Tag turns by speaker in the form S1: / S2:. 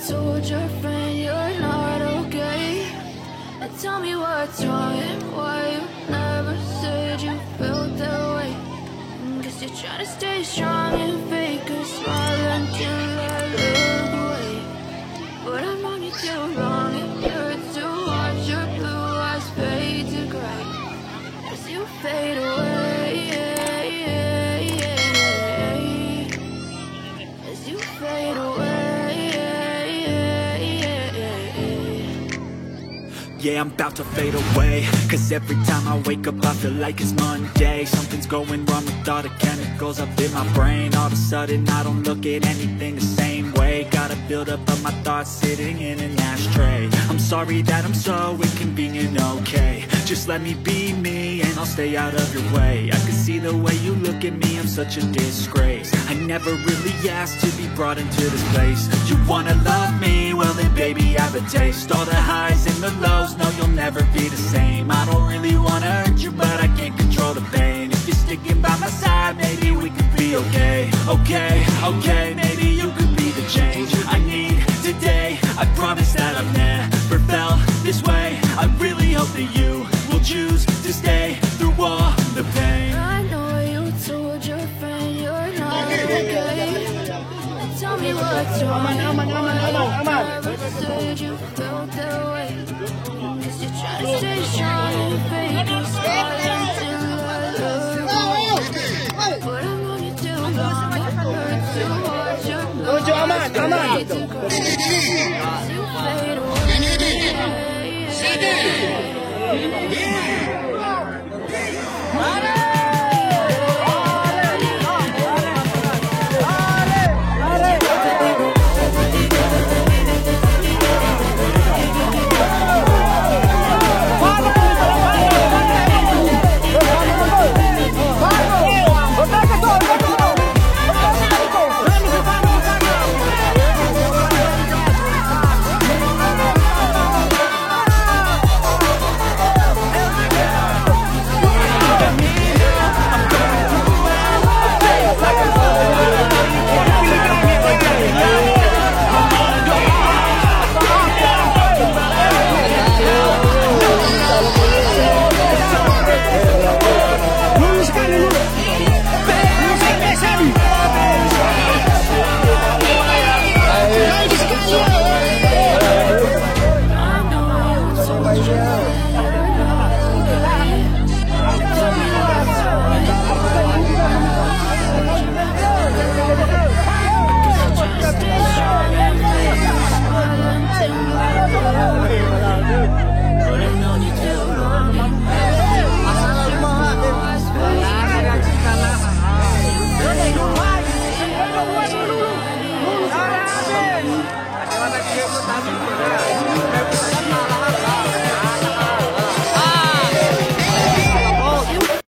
S1: told your friend you're not okay? And tell me what's wrong and why you never said you felt that way. Guess you're trying to stay strong and fake a smile until I look away. But I'm wrong, you're too wrong. It hurts to watch your blue eyes fade to gray as you fade away. As you fade away.
S2: Yeah, I'm about to fade away, cause every time I wake up I feel like it's Monday. Something's going wrong with all the chemicals up in my brain. All of a sudden I don't look at anything the same way. Gotta build up of my thoughts sitting in an ashtray. I'm sorry that I'm so inconvenient, okay? Just let me be me and I'll stay out of your way. I can see the way you look at me, I'm such a disgrace. I never really asked to be brought into this place. You wanna love me? Well then baby I have a taste. All the highs and the lows, no you'll never be the same. I don't really wanna hurt you but I can't control the pain. If you're sticking by my side maybe we could be okay. Okay, maybe you could be the change I need today. I promise that I've never felt this way. I really hope that you will choose to stay through all the pain.
S1: I know you told your friend you're not okay. Tell me what's wrong and why you never said you felt that way. Guess you're trying to stay strong and fake a smile until I look away. But I'm wrong, you're too wrong. It hurts to watch your blue eyes fade to gray as you fade away.